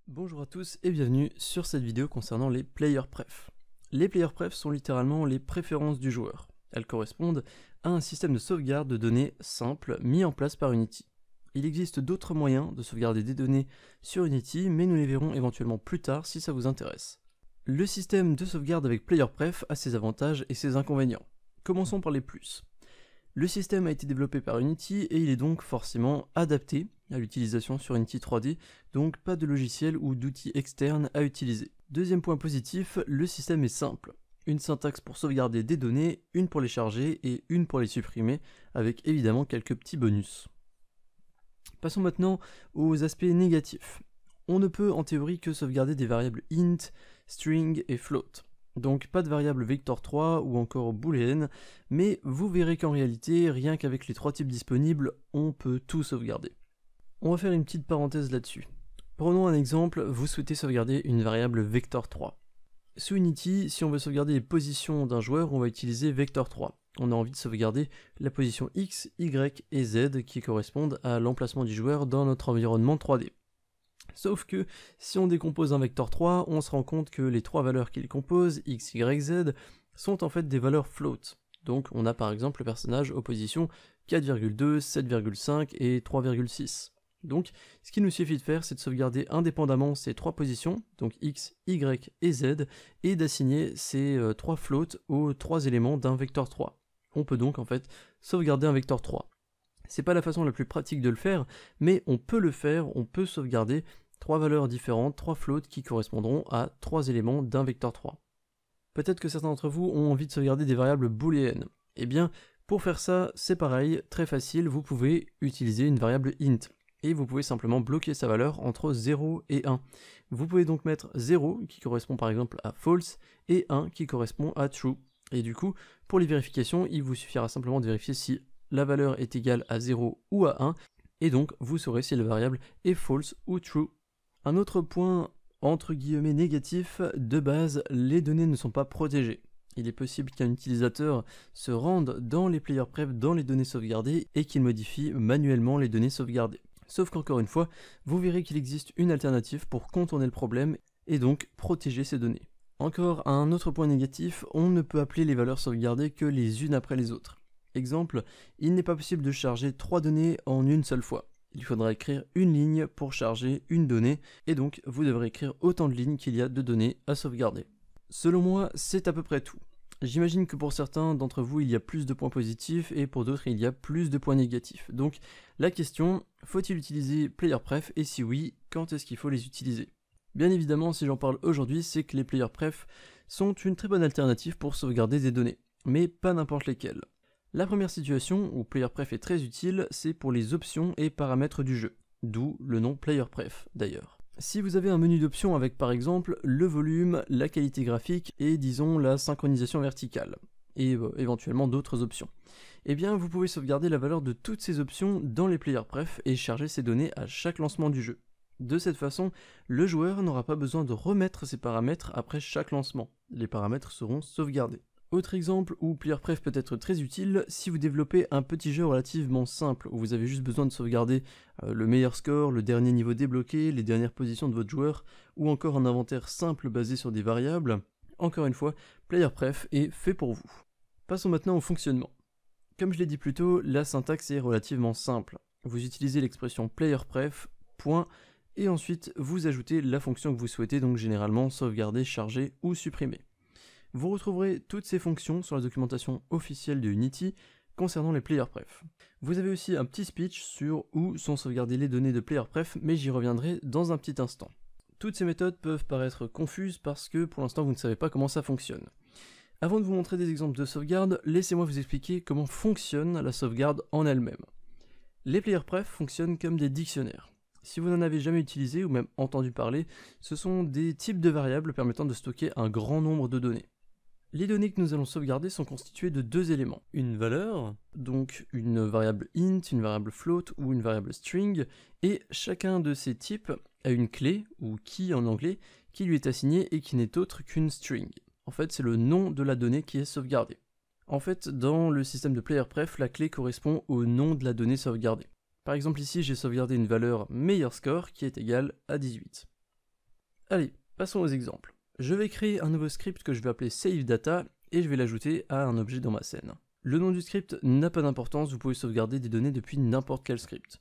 Bonjour à tous et bienvenue sur cette vidéo concernant les player pref. Les player pref sont littéralement les préférences du joueur. Elles correspondent à un système de sauvegarde de données simple mis en place par Unity. Il existe d'autres moyens de sauvegarder des données sur Unity, mais nous les verrons éventuellement plus tard si ça vous intéresse. Le système de sauvegarde avec player pref a ses avantages et ses inconvénients. Commençons par les plus. Le système a été développé par Unity et il est donc forcément adapté à l'utilisation sur Unity 3D, donc pas de logiciel ou d'outils externes à utiliser. Deuxième point positif, le système est simple. Une syntaxe pour sauvegarder des données, une pour les charger et une pour les supprimer, avec évidemment quelques petits bonus. Passons maintenant aux aspects négatifs. On ne peut en théorie que sauvegarder des variables int, string et float. Donc pas de variable vector3 ou encore boolean, mais vous verrez qu'en réalité, rien qu'avec les trois types disponibles, on peut tout sauvegarder. On va faire une petite parenthèse là-dessus. Prenons un exemple, vous souhaitez sauvegarder une variable vector3. Sous Unity, si on veut sauvegarder les positions d'un joueur, on va utiliser vector3. On a envie de sauvegarder la position X, Y et Z qui correspondent à l'emplacement du joueur dans notre environnement 3D. Sauf que si on décompose un vecteur 3, on se rend compte que les trois valeurs qu'il compose, x, y, z, sont en fait des valeurs float. Donc on a par exemple le personnage aux positions 4,2, 7,5 et 3,6. Donc ce qu'il nous suffit de faire, c'est de sauvegarder indépendamment ces trois positions, donc x, y et z, et d'assigner ces trois floats aux trois éléments d'un vecteur 3. On peut donc en fait sauvegarder un vecteur 3. C'est pas la façon la plus pratique de le faire, mais on peut le faire, on peut sauvegarder trois valeurs différentes, trois floats qui correspondront à trois éléments d'un vecteur 3. Peut-être que certains d'entre vous ont envie de sauvegarder des variables booléennes. Eh bien, pour faire ça, c'est pareil, très facile, vous pouvez utiliser une variable int, et vous pouvez simplement bloquer sa valeur entre 0 et 1. Vous pouvez donc mettre 0, qui correspond par exemple à false, et 1, qui correspond à true. Et du coup, pour les vérifications, il vous suffira simplement de vérifier si la valeur est égale à 0 ou à 1, et donc vous saurez si la variable est false ou true. Un autre point entre guillemets négatif, de base, les données ne sont pas protégées. Il est possible qu'un utilisateur se rende dans les player pref, dans les données sauvegardées, et qu'il modifie manuellement les données sauvegardées. Sauf qu'encore une fois, vous verrez qu'il existe une alternative pour contourner le problème, et donc protéger ces données. Encore un autre point négatif, on ne peut appeler les valeurs sauvegardées que les unes après les autres. Exemple, il n'est pas possible de charger 3 données en une seule fois. Il faudra écrire une ligne pour charger une donnée, et donc vous devrez écrire autant de lignes qu'il y a de données à sauvegarder. Selon moi, c'est à peu près tout. J'imagine que pour certains d'entre vous, il y a plus de points positifs, et pour d'autres, il y a plus de points négatifs. Donc, la question, faut-il utiliser player pref, et si oui, quand est-ce qu'il faut les utiliser? Bien évidemment, si j'en parle aujourd'hui, c'est que les player pref sont une très bonne alternative pour sauvegarder des données, mais pas n'importe lesquelles. La première situation où player pref est très utile, c'est pour les options et paramètres du jeu, d'où le nom player pref d'ailleurs. Si vous avez un menu d'options avec par exemple le volume, la qualité graphique et disons la synchronisation verticale, et éventuellement d'autres options, eh bien vous pouvez sauvegarder la valeur de toutes ces options dans les player pref et charger ces données à chaque lancement du jeu. De cette façon, le joueur n'aura pas besoin de remettre ses paramètres après chaque lancement, les paramètres seront sauvegardés. Autre exemple où player pref peut être très utile si vous développez un petit jeu relativement simple où vous avez juste besoin de sauvegarder le meilleur score, le dernier niveau débloqué, les dernières positions de votre joueur ou encore un inventaire simple basé sur des variables. Encore une fois, player pref est fait pour vous. Passons maintenant au fonctionnement. Comme je l'ai dit plus tôt, la syntaxe est relativement simple. Vous utilisez l'expression player pref, point, et ensuite vous ajoutez la fonction que vous souhaitez, donc généralement sauvegarder, charger ou supprimer. Vous retrouverez toutes ces fonctions sur la documentation officielle de Unity concernant les player pref. Vous avez aussi un petit speech sur où sont sauvegardées les données de player pref, mais j'y reviendrai dans un petit instant. Toutes ces méthodes peuvent paraître confuses parce que pour l'instant vous ne savez pas comment ça fonctionne. Avant de vous montrer des exemples de sauvegarde, laissez-moi vous expliquer comment fonctionne la sauvegarde en elle-même. Les player pref fonctionnent comme des dictionnaires. Si vous n'en avez jamais utilisé ou même entendu parler, ce sont des types de variables permettant de stocker un grand nombre de données. Les données que nous allons sauvegarder sont constituées de deux éléments. Une valeur, donc une variable int, une variable float ou une variable string, et chacun de ces types a une clé, ou key en anglais, qui lui est assignée et qui n'est autre qu'une string. En fait, c'est le nom de la donnée qui est sauvegardée. En fait, dans le système de player pref, la clé correspond au nom de la donnée sauvegardée. Par exemple ici, j'ai sauvegardé une valeur meilleur score qui est égale à 18. Allez, passons aux exemples. Je vais créer un nouveau script que je vais appeler SaveData et je vais l'ajouter à un objet dans ma scène. Le nom du script n'a pas d'importance, vous pouvez sauvegarder des données depuis n'importe quel script.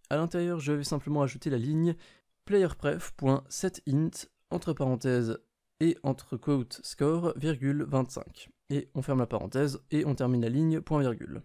À l'intérieur, je vais simplement ajouter la ligne playerpref.setInt entre parenthèses et entre quotes score, virgule 25. Et on ferme la parenthèse et on termine la ligne point virgule.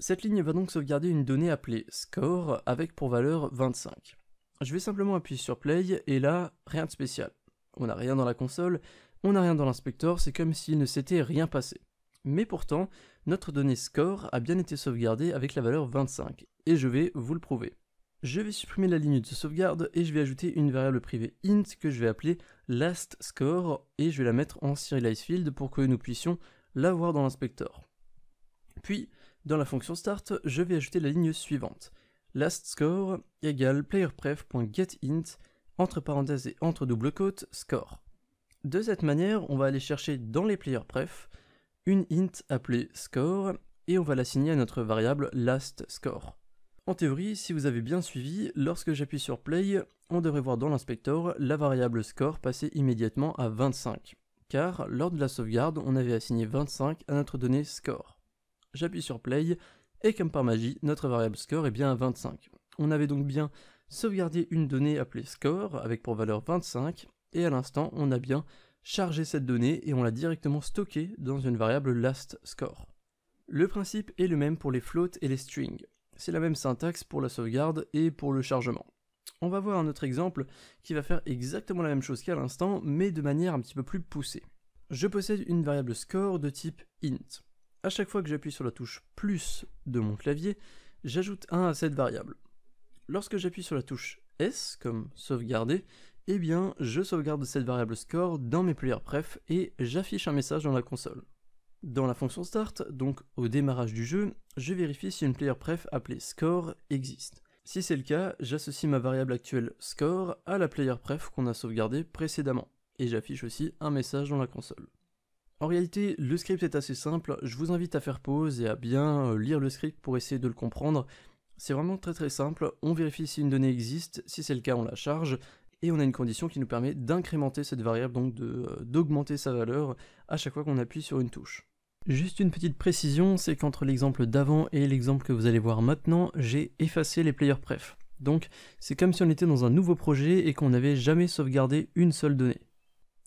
Cette ligne va donc sauvegarder une donnée appelée score avec pour valeur 25. Je vais simplement appuyer sur play et là, rien de spécial. On n'a rien dans la console, on n'a rien dans l'inspecteur, c'est comme s'il ne s'était rien passé. Mais pourtant, notre donnée score a bien été sauvegardée avec la valeur 25, et je vais vous le prouver. Je vais supprimer la ligne de sauvegarde et je vais ajouter une variable privée int que je vais appeler lastScore et je vais la mettre en serializeField pour que nous puissions la voir dans l'inspecteur. Puis, dans la fonction start, je vais ajouter la ligne suivante. LastScore égale playerpref.getInt entre parenthèses et entre double quotes score. De cette manière, on va aller chercher dans les playerpref une int appelée score et on va l'assigner à notre variable lastScore. En théorie, si vous avez bien suivi, lorsque j'appuie sur play, on devrait voir dans l'inspecteur la variable score passer immédiatement à 25, car lors de la sauvegarde, on avait assigné 25 à notre donnée score. J'appuie sur play, et comme par magie, notre variable score est bien à 25. On avait donc bien sauvegardé une donnée appelée score, avec pour valeur 25, et à l'instant, on a bien chargé cette donnée et on l'a directement stockée dans une variable lastScore. Le principe est le même pour les floats et les strings. C'est la même syntaxe pour la sauvegarde et pour le chargement. On va voir un autre exemple qui va faire exactement la même chose qu'à l'instant, mais de manière un petit peu plus poussée. Je possède une variable score de type int. À chaque fois que j'appuie sur la touche plus de mon clavier, j'ajoute 1 à cette variable. Lorsque j'appuie sur la touche S, comme sauvegarder, eh bien je sauvegarde cette variable score dans mes playerpref et j'affiche un message dans la console. Dans la fonction start, donc au démarrage du jeu, je vérifie si une playerpref appelée score existe. Si c'est le cas, j'associe ma variable actuelle score à la playerpref qu'on a sauvegardée précédemment, et j'affiche aussi un message dans la console. En réalité, le script est assez simple, je vous invite à faire pause et à bien lire le script pour essayer de le comprendre. C'est vraiment très simple, on vérifie si une donnée existe, si c'est le cas on la charge, et on a une condition qui nous permet d'incrémenter cette variable, donc d'augmenter sa valeur à chaque fois qu'on appuie sur une touche. Juste une petite précision, c'est qu'entre l'exemple d'avant et l'exemple que vous allez voir maintenant, j'ai effacé les playerpref. Donc c'est comme si on était dans un nouveau projet et qu'on n'avait jamais sauvegardé une seule donnée.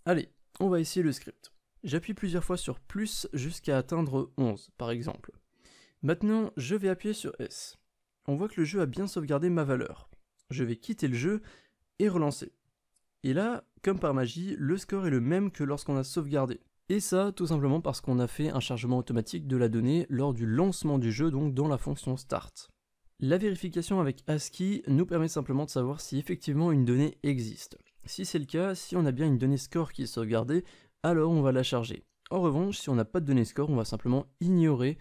Allez, on va essayer le script. J'appuie plusieurs fois sur plus jusqu'à atteindre 11 par exemple. Maintenant, je vais appuyer sur S. On voit que le jeu a bien sauvegardé ma valeur. Je vais quitter le jeu et relancer. Et là, comme par magie, le score est le même que lorsqu'on a sauvegardé. Et ça, tout simplement parce qu'on a fait un chargement automatique de la donnée lors du lancement du jeu, donc dans la fonction start. La vérification avec ASCII nous permet simplement de savoir si effectivement une donnée existe. Si c'est le cas, si on a bien une donnée score qui est sauvegardée, alors on va la charger. En revanche, si on n'a pas de donnée score, on va simplement ignorer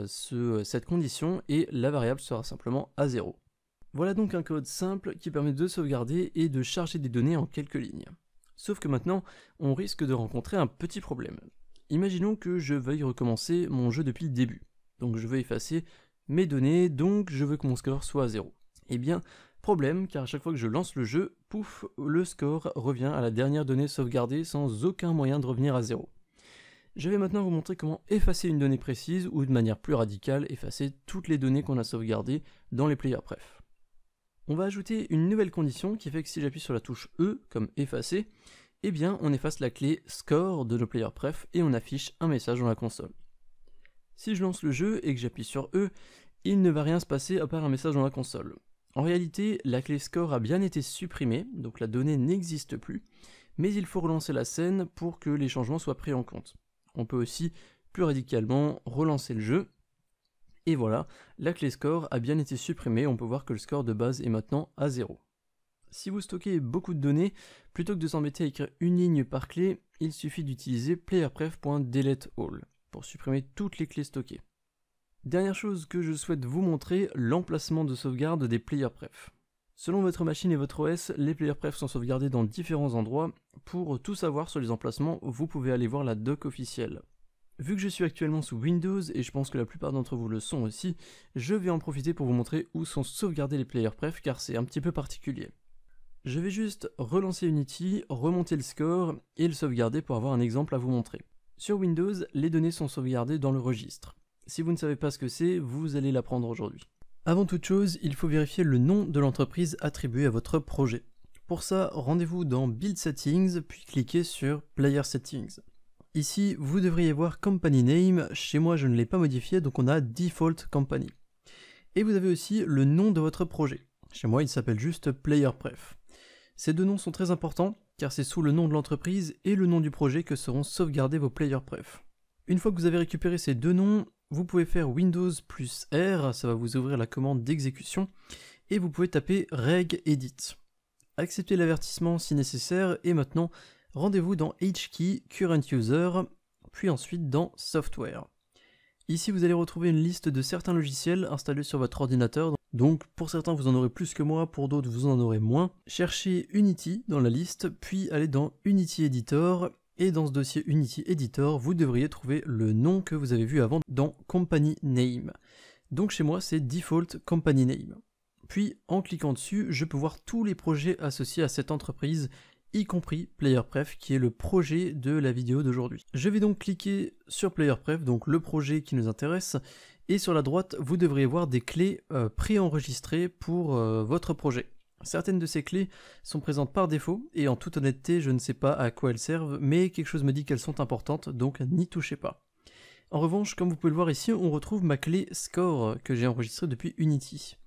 cette condition et la variable sera simplement à 0. Voilà donc un code simple qui permet de sauvegarder et de charger des données en quelques lignes. Sauf que maintenant, on risque de rencontrer un petit problème. Imaginons que je veuille recommencer mon jeu depuis le début. Donc je veux effacer mes données, donc je veux que mon score soit à 0. Eh bien, problème, car à chaque fois que je lance le jeu, pouf, le score revient à la dernière donnée sauvegardée sans aucun moyen de revenir à 0. Je vais maintenant vous montrer comment effacer une donnée précise ou de manière plus radicale, effacer toutes les données qu'on a sauvegardées dans les playerpref. On va ajouter une nouvelle condition qui fait que si j'appuie sur la touche E, comme effacer, eh bien on efface la clé score de nos playerpref et on affiche un message dans la console. Si je lance le jeu et que j'appuie sur E, il ne va rien se passer à part un message dans la console. En réalité, la clé score a bien été supprimée, donc la donnée n'existe plus, mais il faut relancer la scène pour que les changements soient pris en compte. On peut aussi, plus radicalement, relancer le jeu. Et voilà, la clé score a bien été supprimée, on peut voir que le score de base est maintenant à 0. Si vous stockez beaucoup de données, plutôt que de s'embêter à écrire une ligne par clé, il suffit d'utiliser playerpref.deleteAll pour supprimer toutes les clés stockées. Dernière chose que je souhaite vous montrer, l'emplacement de sauvegarde des playerpref. Selon votre machine et votre OS, les playerpref sont sauvegardés dans différents endroits. Pour tout savoir sur les emplacements, vous pouvez aller voir la doc officielle. Vu que je suis actuellement sous Windows, et je pense que la plupart d'entre vous le sont aussi, je vais en profiter pour vous montrer où sont sauvegardés les playerpref car c'est un petit peu particulier. Je vais juste relancer Unity, remonter le score et le sauvegarder pour avoir un exemple à vous montrer. Sur Windows, les données sont sauvegardées dans le registre. Si vous ne savez pas ce que c'est, vous allez l'apprendre aujourd'hui. Avant toute chose, il faut vérifier le nom de l'entreprise attribuée à votre projet. Pour ça, rendez-vous dans Build Settings, puis cliquez sur Player Settings. Ici, vous devriez voir Company Name, chez moi je ne l'ai pas modifié, donc on a Default Company. Et vous avez aussi le nom de votre projet. Chez moi, il s'appelle juste PlayerPref. Ces deux noms sont très importants, car c'est sous le nom de l'entreprise et le nom du projet que seront sauvegardés vos PlayerPref. Une fois que vous avez récupéré ces deux noms, vous pouvez faire Windows plus R, ça va vous ouvrir la commande d'exécution, et vous pouvez taper regedit. Acceptez l'avertissement si nécessaire, et maintenant, rendez-vous dans HKey Current User, puis ensuite dans Software. Ici, vous allez retrouver une liste de certains logiciels installés sur votre ordinateur, donc pour certains vous en aurez plus que moi, pour d'autres vous en aurez moins. Cherchez Unity dans la liste, puis allez dans Unity Editor, et dans ce dossier Unity Editor, vous devriez trouver le nom que vous avez vu avant dans Company Name. Donc chez moi, c'est Default Company Name. Puis, en cliquant dessus, je peux voir tous les projets associés à cette entreprise, y compris PlayerPref, qui est le projet de la vidéo d'aujourd'hui. Je vais donc cliquer sur PlayerPref, donc le projet qui nous intéresse, et sur la droite, vous devriez voir des clés préenregistrées pour votre projet. Certaines de ces clés sont présentes par défaut, et en toute honnêteté, je ne sais pas à quoi elles servent, mais quelque chose me dit qu'elles sont importantes, donc n'y touchez pas. En revanche, comme vous pouvez le voir ici, on retrouve ma clé Score que j'ai enregistrée depuis Unity.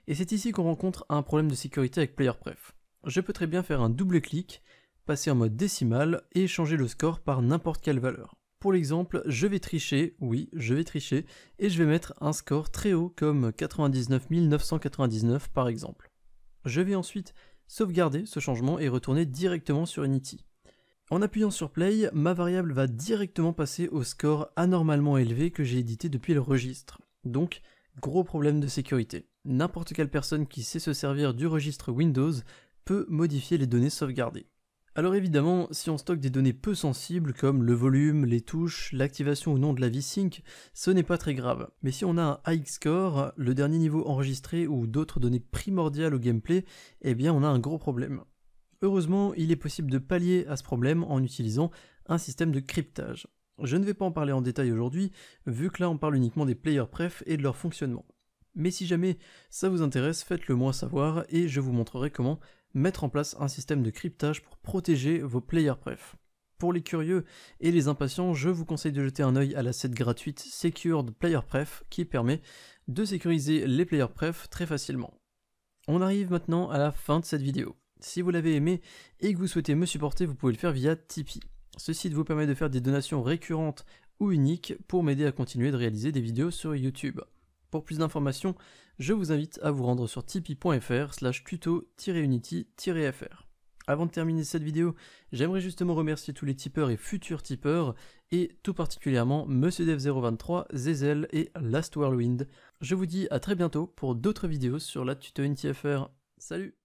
Et c'est ici qu'on rencontre un problème de sécurité avec PlayerPref. Je peux très bien faire un double clic, passer en mode décimal et changer le score par n'importe quelle valeur. Pour l'exemple, je vais tricher, oui, je vais tricher, et je vais mettre un score très haut comme 99 999 par exemple. Je vais ensuite sauvegarder ce changement et retourner directement sur Unity. En appuyant sur Play, ma variable va directement passer au score anormalement élevé que j'ai édité depuis le registre. Donc, gros problème de sécurité. N'importe quelle personne qui sait se servir du registre Windows peut modifier les données sauvegardées. Alors évidemment, si on stocke des données peu sensibles comme le volume, les touches, l'activation ou non de la V-Sync, ce n'est pas très grave. Mais si on a un high score, le dernier niveau enregistré ou d'autres données primordiales au gameplay, eh bien on a un gros problème. Heureusement, il est possible de pallier à ce problème en utilisant un système de cryptage. Je ne vais pas en parler en détail aujourd'hui, vu que là on parle uniquement des PlayerPref et de leur fonctionnement. Mais si jamais ça vous intéresse, faites-le moi savoir et je vous montrerai comment mettre en place un système de cryptage pour protéger vos PlayerPref. Pour les curieux et les impatients, je vous conseille de jeter un œil à l'asset gratuite Secured PlayerPref qui permet de sécuriser les PlayerPref très facilement. On arrive maintenant à la fin de cette vidéo. Si vous l'avez aimé et que vous souhaitez me supporter, vous pouvez le faire via Tipeee. Ce site vous permet de faire des donations récurrentes ou uniques pour m'aider à continuer de réaliser des vidéos sur YouTube. Pour plus d'informations, je vous invite à vous rendre sur tipeee.fr/tuto-unity-fr. Avant de terminer cette vidéo, j'aimerais justement remercier tous les tipeurs et futurs tipeurs, et tout particulièrement MonsieurDev023, Zezel et Last Whirlwind. Je vous dis à très bientôt pour d'autres vidéos sur la Tuto Unity FR. Salut!